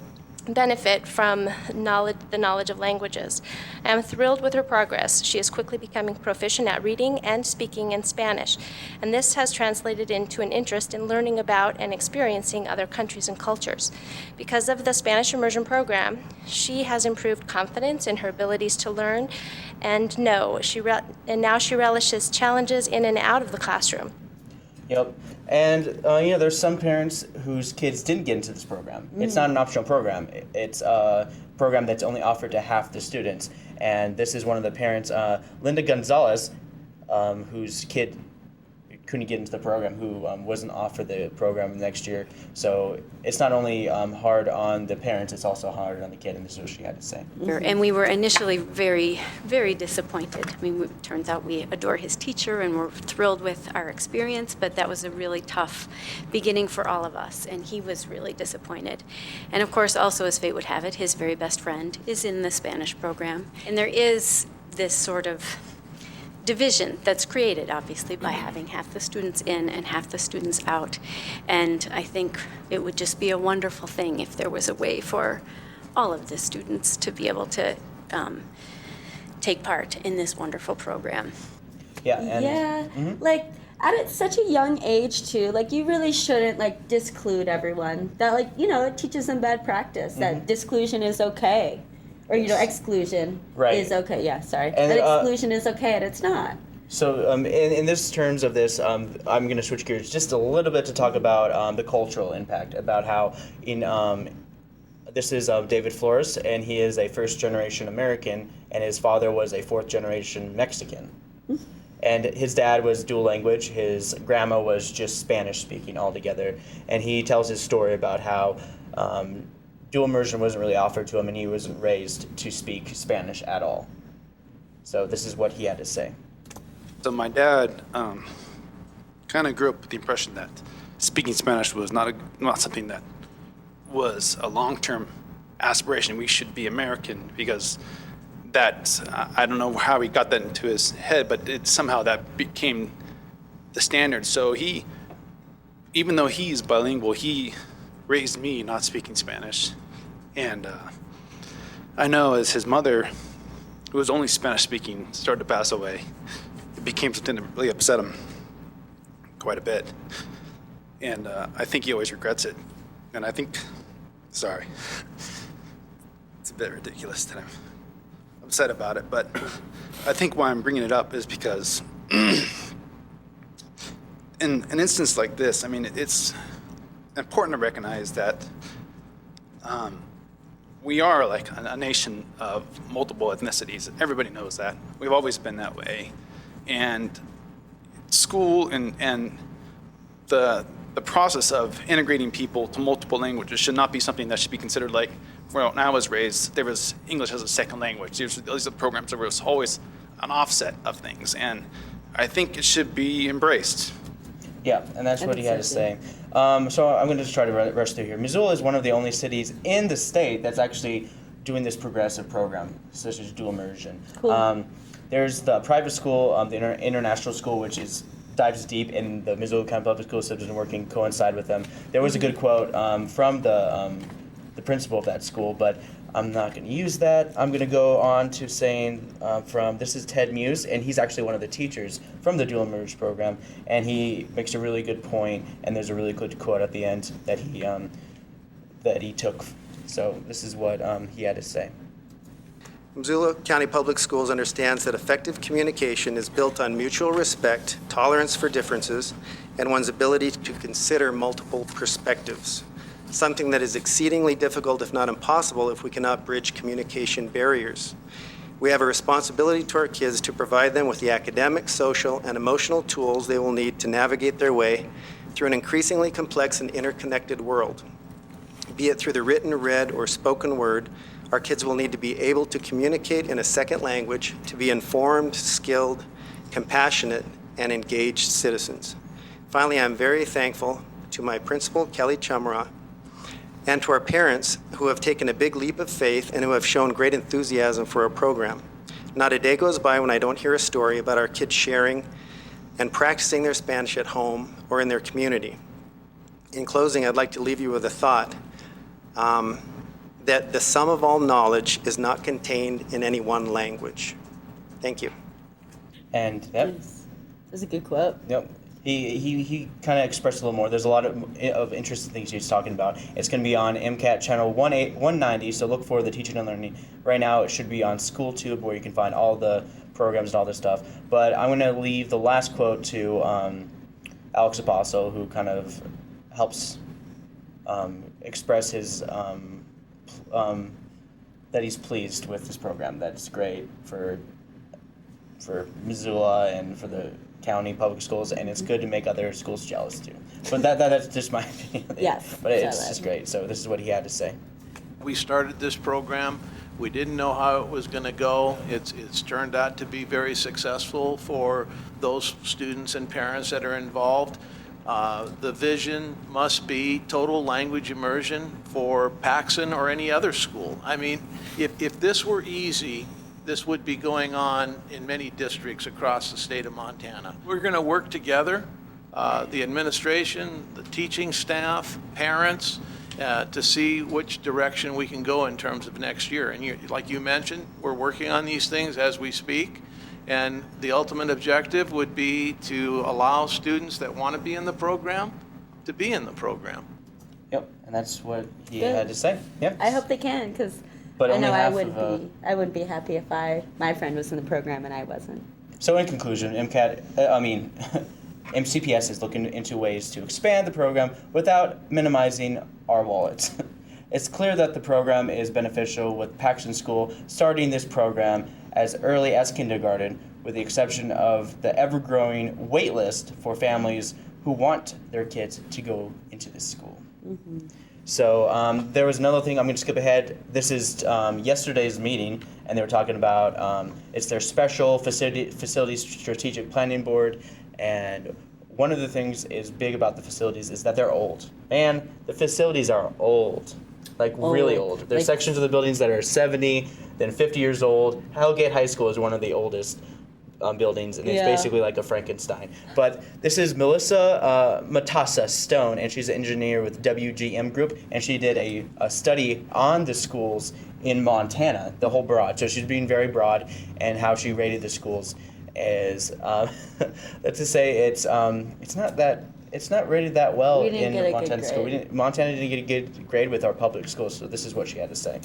benefit from the knowledge of languages. I am thrilled with her progress. She is quickly becoming proficient at reading and speaking in Spanish, and this has translated into an interest in learning about and experiencing other countries and cultures. Because of the Spanish immersion program, she has improved confidence in her abilities to learn and know. And now she relishes challenges in and out of the classroom. Yep. And there's some parents whose kids didn't get into this program. It's not an optional program. It's a program that's only offered to half the students. And this is one of the parents, Linda Gonzalez, whose kid couldn't get into the program, who wasn't offered the program next year. So it's not only hard on the parents, it's also hard on the kid, and this is what she had to say. And we were initially very, very disappointed. I mean, it turns out we adore his teacher and we're thrilled with our experience, but that was a really tough beginning for all of us, and he was really disappointed. And of course, also as fate would have it, his very best friend is in the Spanish program. And there is this sort of division that's created, obviously, by having half the students in and half the students out. And I think it would just be a wonderful thing if there was a way for all of the students to be able to take part in this wonderful program. Yeah. And, yeah, like at such a young age too, like you really shouldn't like disclude everyone. That like, you know, it teaches them bad practice, that disclusion is okay. Or, you know, exclusion is okay. Yeah, sorry. And, that exclusion is okay, and it's not. So in this terms of this, I'm going to switch gears just a little bit to talk about the cultural impact, about how this is David Flores, and he is a first-generation American, and his father was a fourth-generation Mexican. And his dad was dual language, his grandma was just Spanish-speaking altogether, and he tells his story about how dual immersion wasn't really offered to him, and he wasn't raised to speak Spanish at all. So this is what he had to say. So my dad kind of grew up with the impression that speaking Spanish was not something that was a long-term aspiration. We should be American because that, I don't know how he got that into his head, but somehow that became the standard. So even though he's bilingual, he raised me not speaking Spanish. And I know as his mother, who was only Spanish speaking, started to pass away, it became something that really upset him quite a bit. And I think he always regrets it. And I think, sorry, it's a bit ridiculous that I'm upset about it, but I think why I'm bringing it up is because in an instance like this, I mean, it's important to recognize that we are like a nation of multiple ethnicities. Everybody knows that. We've always been that way. And school and the process of integrating people to multiple languages should not be something that should be considered like, well, when I was raised, there was English as a second language. These are the programs where there was always an offset of things. And I think it should be embraced. Yeah, and that's what he had to say. So I'm going to just try to rush through here. Missoula is one of the only cities in the state that's actually doing this progressive program, such as dual immersion. Cool. There's the private school, the international school, which dives deep, in the Missoula County Public School System working coincide with them. There was a good quote from the principal of that school, but I'm not going to use that. I'm going to go on to saying this is Ted Muse, and he's actually one of the teachers from the dual immersion program, and he makes a really good point, and there's a really good quote at the end that he took. So this is what he had to say. Missoula County Public Schools understands that effective communication is built on mutual respect, tolerance for differences, and one's ability to consider multiple perspectives. Something that is exceedingly difficult, if not impossible, if we cannot bridge communication barriers. We have a responsibility to our kids to provide them with the academic, social, and emotional tools they will need to navigate their way through an increasingly complex and interconnected world. Be it through the written, read, or spoken word, our kids will need to be able to communicate in a second language, to be informed, skilled, compassionate, and engaged citizens. Finally, I'm very thankful to my principal, Kelly Chumra, and to our parents who have taken a big leap of faith and who have shown great enthusiasm for our program. Not a day goes by when I don't hear a story about our kids sharing and practicing their Spanish at home or in their community. In closing, I'd like to leave you with a thought that the sum of all knowledge is not contained in any one language. Thank you. And yep. That's a good quote. Yep. He kind of expressed a little more. There's a lot of interesting things he's talking about. It's going to be on MCAT channel 190, so look for the Teaching and Learning. Right now it should be on SchoolTube, where you can find all the programs and all this stuff. But I'm going to leave the last quote to Alex Apostle, who kind of helps express his that he's pleased with this program, that it's great for for Missoula and for the county public schools, and it's good to make other schools jealous too. But that's just my opinion. Yes. But it's just great. So this is what he had to say. We started this program. We didn't know how it was going to go. It's turned out to be very successful for those students and parents that are involved. The vision must be total language immersion for Paxson or any other school. I mean, if this were easy, this would be going on in many districts across the state of Montana. We're going to work together, the administration, the teaching staff, parents, to see which direction we can go in terms of next year. And like you mentioned, we're working on these things as we speak. And the ultimate objective would be to allow students that want to be in the program to be in the program. Yep, and that's what he had to say. Yep. I hope they can, because I know I wouldn't be happy if my friend was in the program and I wasn't. So in conclusion, MCPS is looking into ways to expand the program without minimizing our wallets. It's clear that the program is beneficial, with Paxson School starting this program as early as kindergarten, with the exception of the ever-growing wait list for families who want their kids to go into this school. Mm-hmm. So there was another thing, I'm going to skip ahead. This is yesterday's meeting, and they were talking about it's their special facilities strategic planning board, and one of the things is big about the facilities is that they're old. Man, the facilities are old, really old. There's sections of the buildings that are 70, then 50 years old. Hellgate High School is one of the oldest buildings, and it's basically like a Frankenstein. But this is Melissa Matassa Stone, and she's an engineer with WGM Group, and she did a study on the schools in Montana, the whole broad. So she's being very broad, and how she rated the schools is, let's just say it's not rated that well in Montana school. Montana didn't get a good grade with our public schools, so this is what she had to say.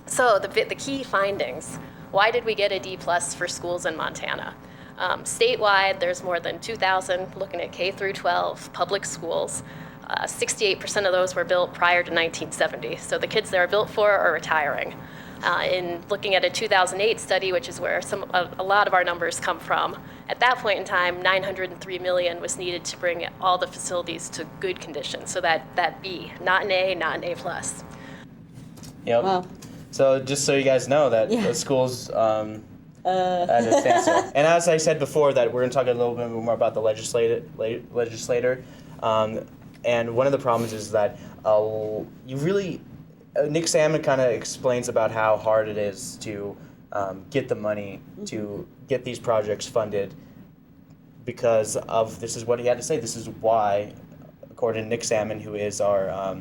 So the key findings, why did we get a D+ for schools in Montana? Statewide, there's more than 2,000 looking at K through 12 public schools. 68% of those were built prior to 1970. So the kids they were built for are retiring. In looking at a 2008 study, which is where a lot of our numbers come from, at that point in time, $903 million was needed to bring all the facilities to good condition. So that B, not an A, not an A+. Yep. Wow. So just so you guys know that the schools at a standstill. And as I said before, that we're going to talk a little bit more about the legislator. And one of the problems is that Nick Salmon kind of explains about how hard it is to get the money to get these projects funded, because of, this is what he had to say, this is why, according to Nick Salmon, who is our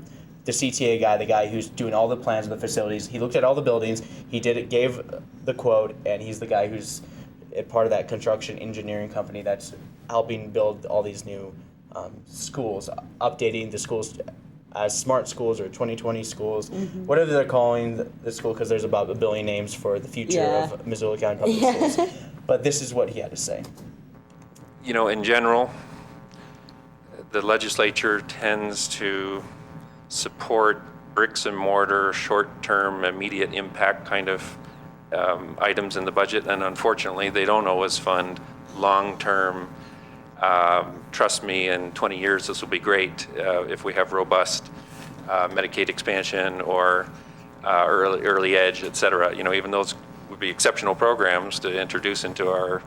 the CTA guy, the guy who's doing all the plans of the facilities, he looked at all the buildings, gave the quote, and he's the guy who's part of that construction engineering company that's helping build all these new schools, updating the schools as smart schools or 2020 schools, whatever they're calling the school, because there's about 1 billion names for the future of Missoula County Public Schools. But this is what he had to say. In general, the legislature tends to support bricks and mortar, short-term, immediate impact kind of items in the budget, and unfortunately, they don't always fund long-term. Trust me, in 20 years, this will be great if we have robust Medicaid expansion or early edge, et cetera. Even those would be exceptional programs to introduce into our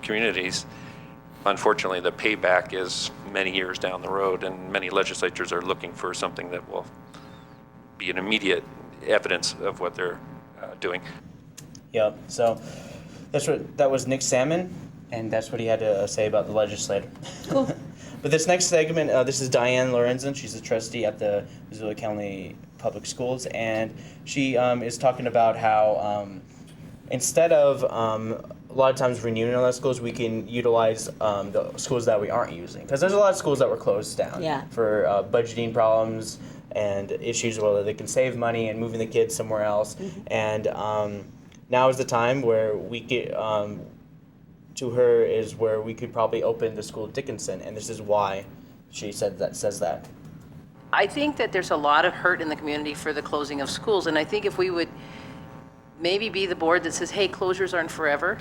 communities. Unfortunately, the payback is many years down the road, and many legislatures are looking for something that will be an immediate evidence of what they're doing. Yep. So that was Nick Salmon. And that's what he had to say about the legislator. Cool. But this next segment, this is Diane Lorenzen. She's a trustee at the Missoula County Public Schools, and she is talking about how instead of a lot of times renewing all the schools, we can utilize the schools that we aren't using. Because there's a lot of schools that were closed down for budgeting problems and issues where they can save money and moving the kids somewhere else. And now is the time where we get... to her is where we could probably open the school at Dickinson, and this is why she says that. I think that there's a lot of hurt in the community for the closing of schools, and I think if we would maybe be the board that says, hey, closures aren't forever,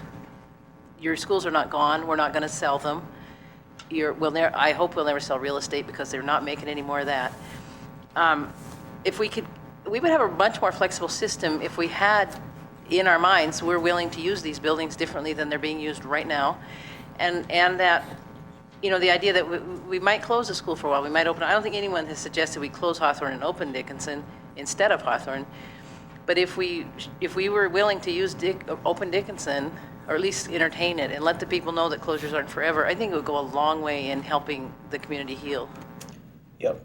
your schools are not gone. We're not going to sell them. I hope we'll never sell real estate because they're not making any more of that. If we would have a much more flexible system if we had in our minds we're willing to use these buildings differently than they're being used right now, and that, you know, the idea that we might close the school for a while, we might open. I don't think anyone has suggested we close Hawthorne and open Dickinson instead of Hawthorne. But if we were willing to use open Dickinson, or at least entertain it and let the people know that closures aren't forever, I think it would go a long way in helping the community heal. Yep.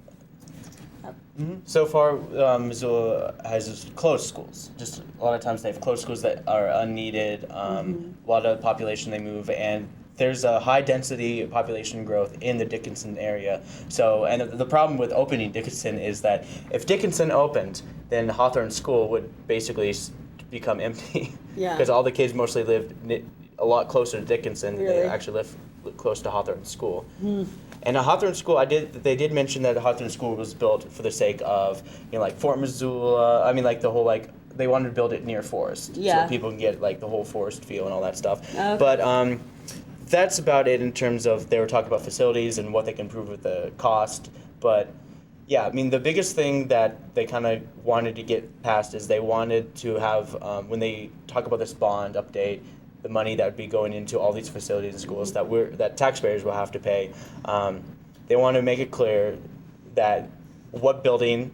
So far, Missoula has closed schools. Just a lot of times they have closed schools that are unneeded. A lot of population they move, and there's a high density population growth in the Dickinson area. So, and the problem with opening Dickinson is that if Dickinson opened, then Hawthorne School would basically become empty. Yeah. Because all the kids mostly lived a lot closer to Dickinson. Really? They actually live close to Hawthorne School. And a Hawthorne School, they did mention that Hawthorne School was built for the sake of, you know, like Fort Missoula. I mean, like the whole, like, they wanted to build it near forest. Yeah. So people can get like the whole forest feel and all that stuff. Okay. But that's about it in terms of, they were talking about facilities and what they can improve with the cost. But yeah, I mean, the biggest thing that they kind of wanted to get past is they wanted to have, when they talk about this bond update, the money that would be going into all these facilities and schools that taxpayers will have to pay. They want to make it clear that what building,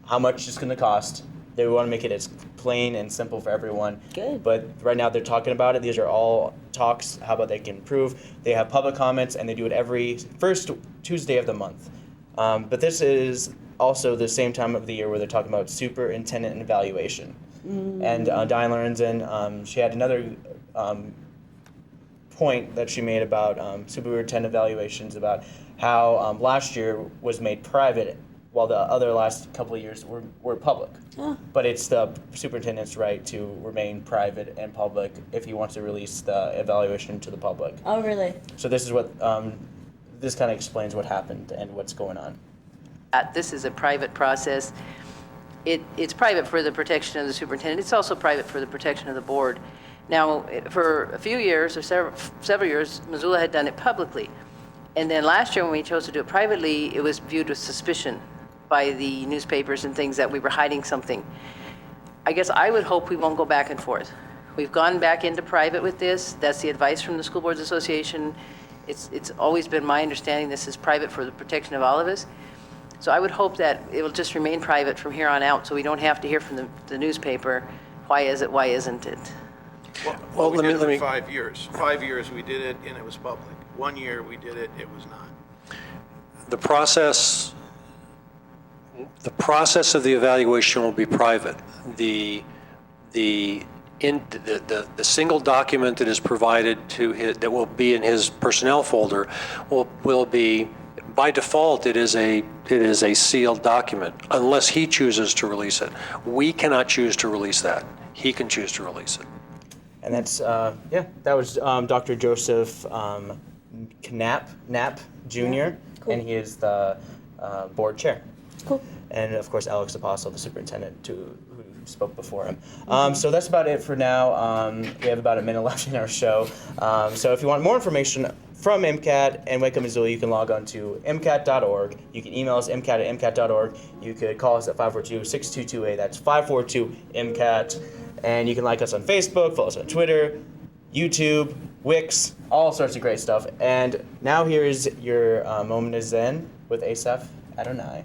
how much it's going to cost. They want to make it as plain and simple for everyone. Good. But right now they're talking about it. These are all talks, how about they can improve. They have public comments, and they do it every first Tuesday of the month. But this is also the same time of the year where they're talking about superintendent evaluation. And Diane Lorenzen, she had another point that she made about superintendent evaluations, about how last year was made private while the other last couple of years were public. Oh. But it's the superintendent's right to remain private and public if he wants to release the evaluation to the public. Oh, really? So this is what, this kind of explains what happened and what's going on. This is a private process. It's private for the protection of the superintendent. It's also private for the protection of the board. Now, for a few years, or several years, Missoula had done it publicly. And then last year when we chose to do it privately, it was viewed with suspicion by the newspapers and things that we were hiding something. I guess I would hope we won't go back and forth. We've gone back into private with this. That's the advice from the School Boards Association. It's always been my understanding this is private for the protection of all of us. So I would hope that it will just remain private from here on out so we don't have to hear from the newspaper, why is it, why isn't it? Well, we did it for 5 years. 5 years we did it and it was public. 1 year we did it, it was not. The process of the evaluation will be private. The single document that is provided to his, that will be in his personnel folder will be, by default, it is a sealed document unless he chooses to release it. We cannot choose to release that. He can choose to release it. And that's, that was Dr. Joseph Knapp Jr., Cool. and he is the board chair. Cool. And of course, Alex Apostle, the superintendent, who spoke before him. So that's about it for now. We have about a minute left in our show. So if you want more information from MCAT and Wake Up Missoula, you can log on to mcat.org. You can email us mcat@mcat.org. You could call us at 542-6228. That's 542-MCAT. And you can like us on Facebook, follow us on Twitter, YouTube, Wix, all sorts of great stuff. And now here is your Moment of Zen with Asaph Adonai.